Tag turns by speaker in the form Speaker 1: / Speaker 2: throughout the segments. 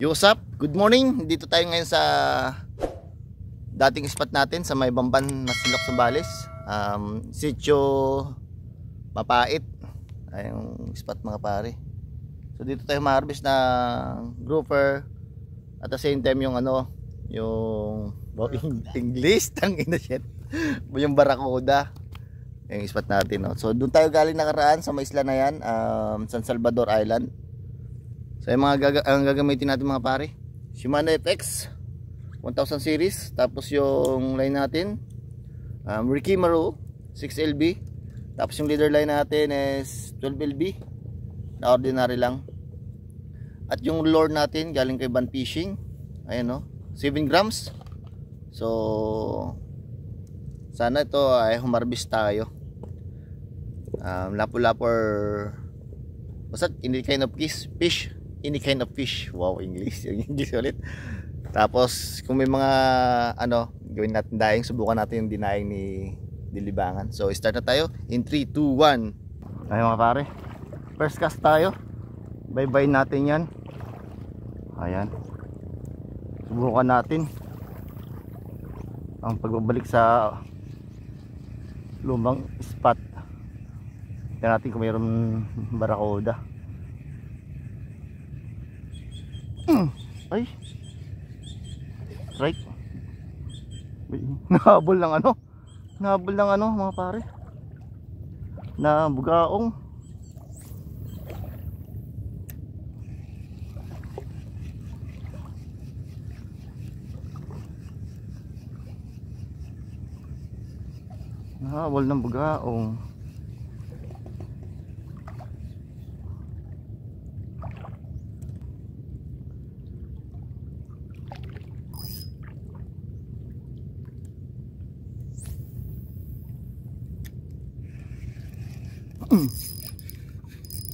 Speaker 1: Yo, what's up? Good morning. Dito tayo ngayon sa dating spot natin sa may Bamban na Silok Zambales. Sitio Mapait. Ay yung spot mga pare. So dito tayo ma-harvest na grouper at the same time yung yung English tang ina shit. Yung barracuda. Yung spot natin, no. So doon tayo galing nakaraan sa may isla na yan, San Salvador Island. So yung mga ang gagamitin natin mga pare, Shimano FX 1000 series. Tapos yung line natin, Ricky Maru 6LB. Tapos yung leader line natin is 12LB na ordinary lang. At yung lure natin galing kay Van Fishing, ayan, no, 7 grams. So sana ito ay humarbis tayo. Lapu-lapu or basta any kind of fish. Any kind of fish. Wow, English. English ulit. Tapos kung may mga gawin natin daing, subukan natin yung dinaing ni Dilibangan. So start na tayo in 3, 2, 1. Ayun mga pare, first cast tayo. Bye-bye natin yan. Ayan, subukan natin ang pagbabalik sa lumang spot. Tingnan natin kung mayroon barracuda. Ay, right. Nahabol ng nahabol ng mga pare, na bugaong. Nahabol ng bugaong.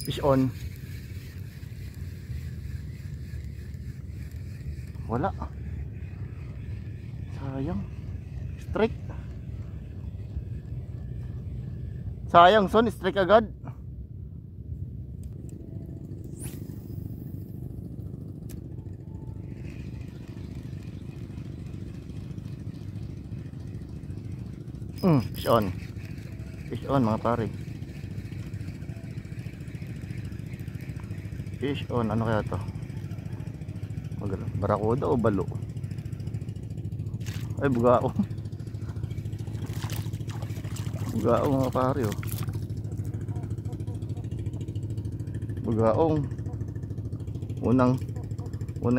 Speaker 1: Fish on. Wala. Sayang. Strike. Sayang son, strike agad. Fish on. Fish on mga pare. Fish on, ano kaya to? Barracuda o balo? Ay, bugaong. Bugaong mga pare, oh. Bugaong. Unang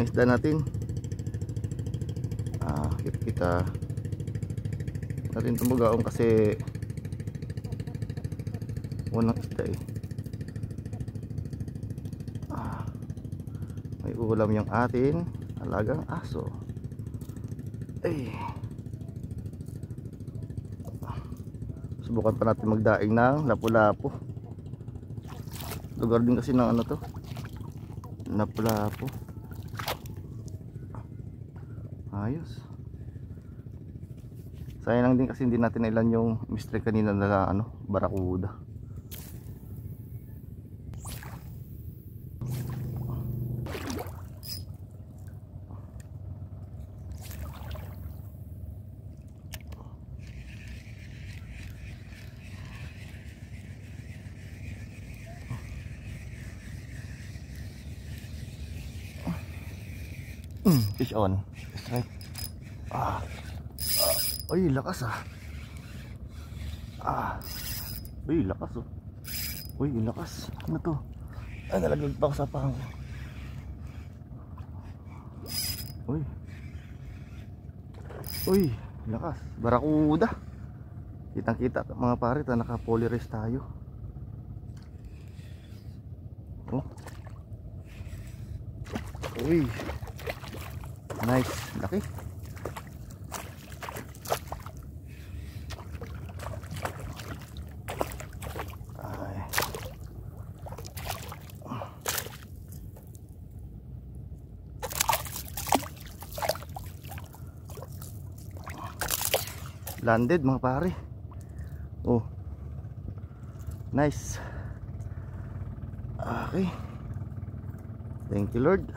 Speaker 1: isda natin. Kita natin itong bugaong kasi unang isda eh. May ulam yung atin alagang aso. Subukan pa natin magdaing ng lapu-lapu. Lugar din kasi ng to, lapu-lapu. Ayos. Sayang din kasi hindi natin nailan yung mystery kanina na barracuda. Fish on. Strike. Ay, lakas Uy, lakas Uy, lakas. Ano to? Ay, nalaglag pa ako sa pang. Uy, lakas. Barracuda. Kitang kita mga pare, naka-polarize tayo. Uy, nice, laki. Landed mga pare. Nice. Okay, thank you Lord.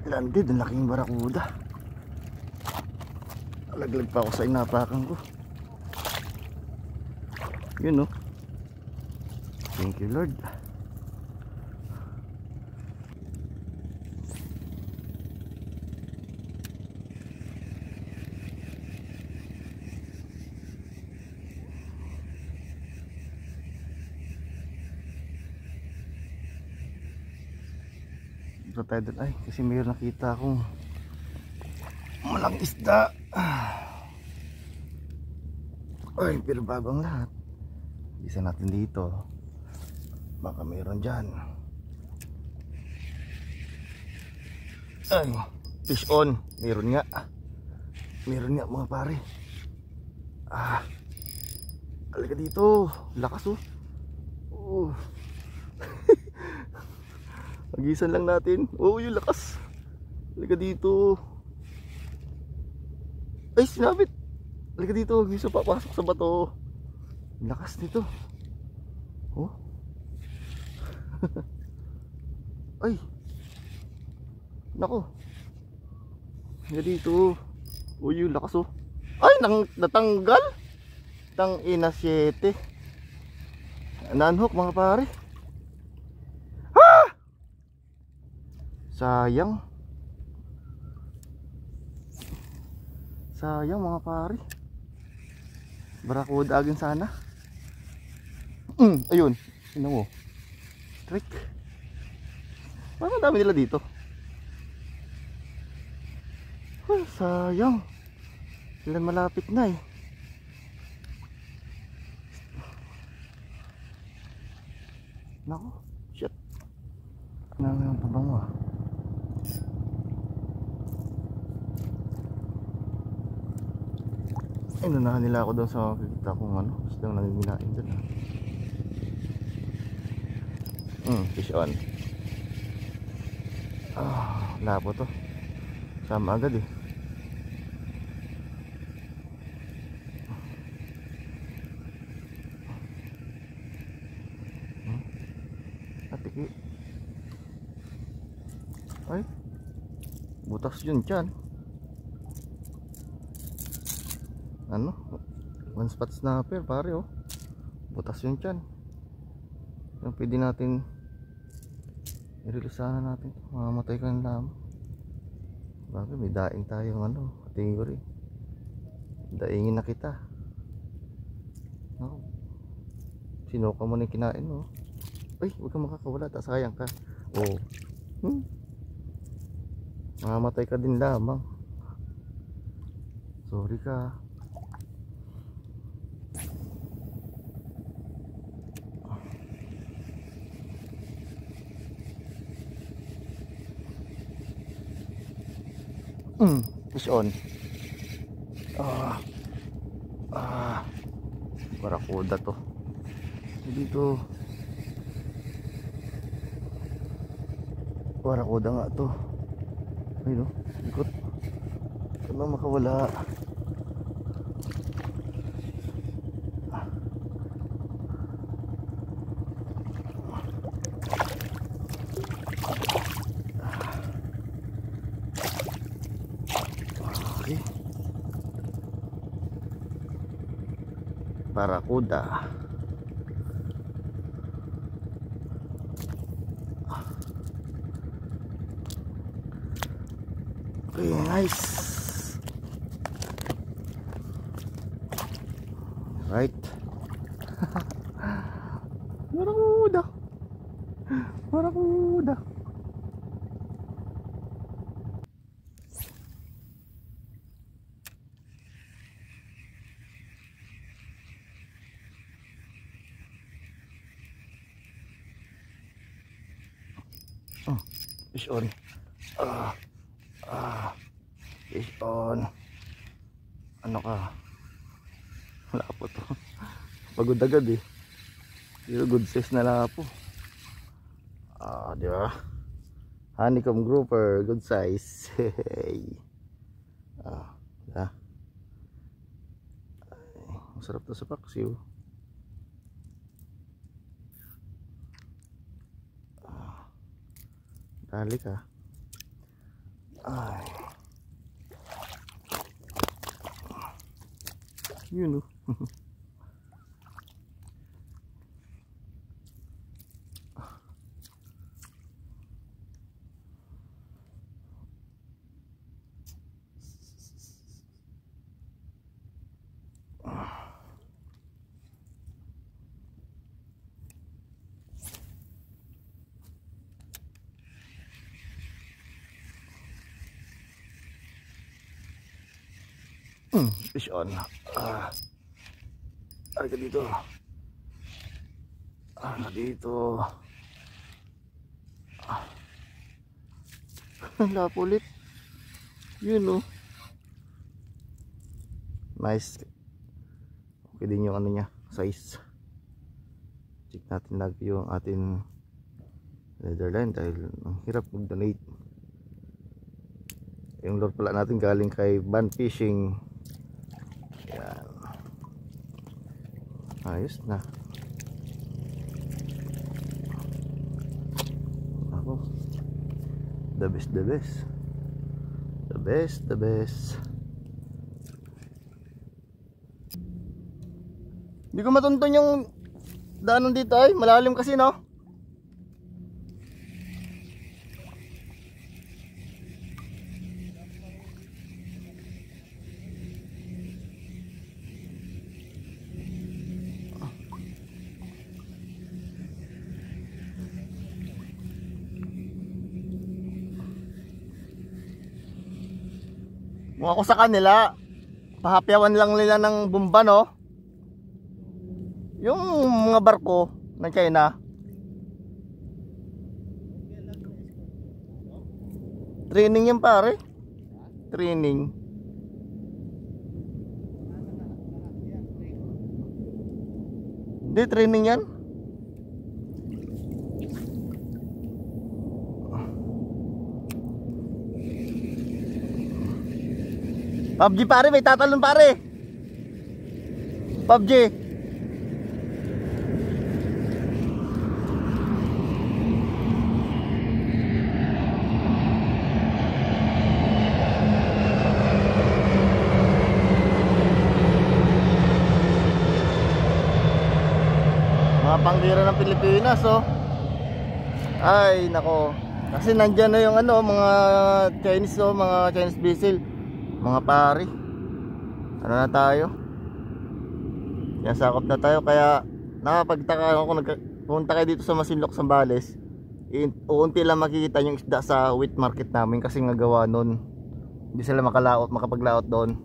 Speaker 1: Landed, ang laking barakuda. Laglag pa ako sa inapakan ko. Yun, oh. Thank you, Lord. Ito tayo doon. Ay, kasi mayroon nakita akong malang isda. Ay, pero bago ang lahat. Isa natin dito. Baka mayroon dyan. Ay, fish on. Mayroon nga. Mayroon nga mga pare. Halika dito. Lakas, oh. Oh. Magisan lang natin. Oh, yung lakas. Halika dito. Ay, sinabit. Halika dito. Gusto papasok sa bato. Lakas nito. Oh. Ay. Nako. Halika dito. Oh, yung lakas, oh. Ay, natanggal. Tang ina 7. Nanhook mga pare. Sayang. Sayang mga pare. Barakuda agin sana. Ayun. Sino mo? Trick. Parang dami nila dito. Ay, sayang. Ilan malapit na eh. Nako. Shit. Nang pabango ah. Ay, nanahan nila ako doon sa makikita kong ano, isdang nanginginain doon. Fish on. Labo to. Sama agad eh. Atiki. Ay, butas yun dyan. Ano? One spot snapper pare, oh. Butas yun dyan. Yung pwede natin i-release sana natin. Mamamatay ka ng lamang. Bakit may daing tayong ano, category. Daingin na kita. Sinuka mo na yung kinain mo. Ay, huwag kang makakawala, sayang ka. Oh. Mamamatay ka din lamang. Sorry ka. Fish on. Barakuda to. Dito. Barakuda nga to. Ayun, oh. Ikot. Ano makawala. Barakuda. Okay, nice. Right. Barakuda. Barakuda. Fish on. Fish on. Ano ka? Wala po to. Pagod agad eh. Pero good size na lapo. Di ba? Honeycomb grouper, good size. Ay, masarap to sa paksiw. Dali ka. Ay. Yun oh. Fish on. Ay ka dito. Dito. Lapo ulit. Yun oh. Nice. Okay din yung ano niya, size. Check natin lagi yung ating leatherline dahil ang hirap mag-donate. Yung lure pala natin galing kay Van Fishing. Yan. Ayos na. Ako. The best, the best. The best, the best. Hindi ko matunton yung daanan dito ay. Malalim kasi no. Kung ako sa kanila, pahapyawan lang nila ng bomba no. Yung mga barko ng China. Training yan pare. Training. Hindi, training yan. PUBG pare, may tatalon pare. PUBG. Mga pangbira ng Pilipinas oh. Ay nako. Kasi nandyan na yung ano, mga Chinese oh, mga Chinese vessel. Mga pare, ano na tayo? Yan, sakop na tayo. Kaya nakapagtaka ako kung nagpunta kayo dito sa Masinloc, Zambales. Uunti lang makikita yung isda sa wheat market namin kasi nga gawa nun hindi sila makapaglaot doon.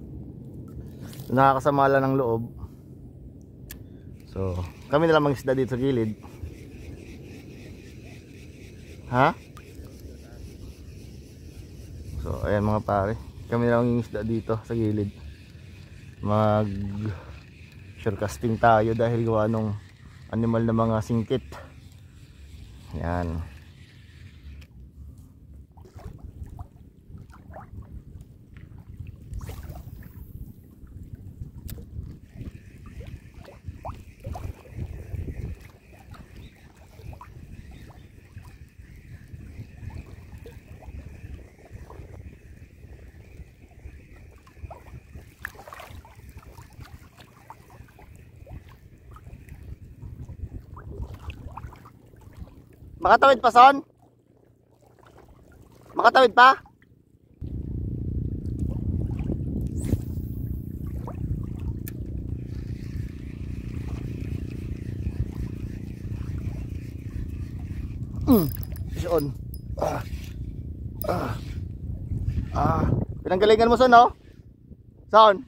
Speaker 1: Nakakasama lang ng loob. So kami na lang mag-isda dito sa gilid. Ha? So ayan mga pare, kami lang yung isda dito sa gilid. Mag shore casting tayo dahil gawa nung animal na mga singkit. Yan. Makatawid pa, Son? Makatawid pa? Son. Pinanggalingan mo, Son, no? Son.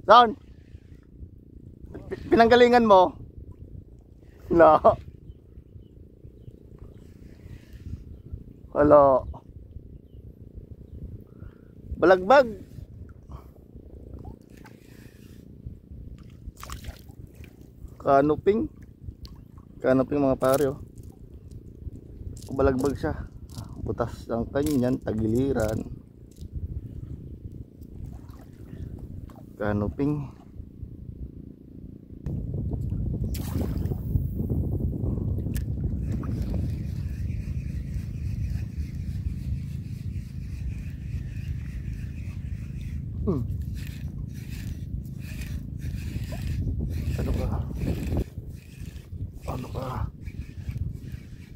Speaker 1: Son. Pinanggalingan mo. No. Wala. Balagbag. Kanuping. Kanuping mga pare oh. Balagbag siya. Butas ang kanyan, tagiliran. Kanuping.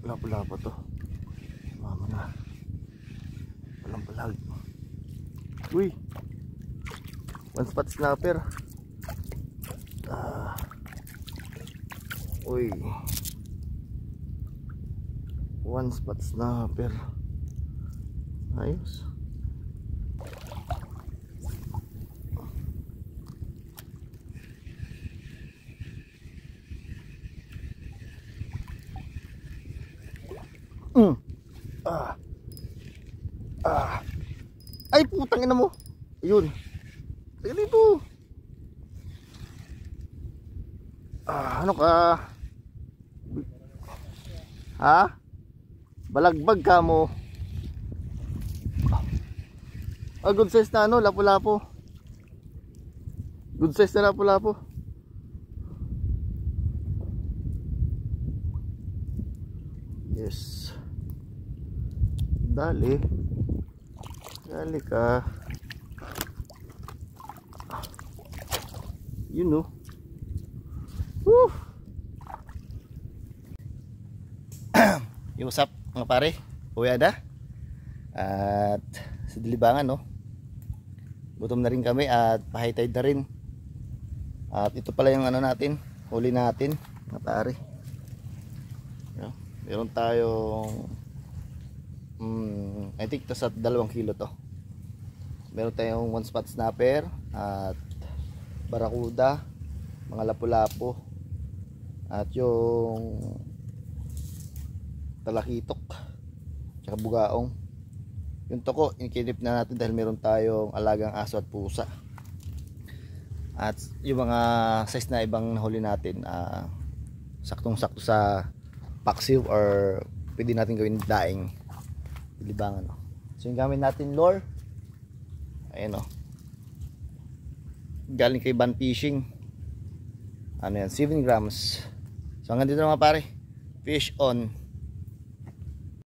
Speaker 1: Lapo-lapo to. Mama na. Walang palag. Uy. One spot snapper. Uy. One spot snapper. Ayos. Ay, putang ina mo. Ayun. Tingnan dito. Ano ka? Ha? Balagbag ka mo. Good size na ano, lapo-lapo. Good size na lapo-lapo. Yes. Dali. Dali ka. You know. Woo. Yung usap mga pare, uyada. At sa Dilibangan, no. Gutom na rin kami at high tide na rin. At ito pala yung ano natin, huli natin mga pare. Meron tayong I think sa 2 kilo to. Meron tayong one spot snapper at barakuda, mga lapu-lapo, at yung talakitok tsaka bugaong. Yung toko ikinip na natin dahil meron tayong alagang aso at pusa. At yung mga size na ibang nahuli natin, saktong-sakto sa paksiw or pwede natin gawin daing Dilibangan, no? So yung gamit natin lure, ayan, no, galing kay Ban Fishing. Ano yan, 7 grams. So hanggang dito mga pare, fish on.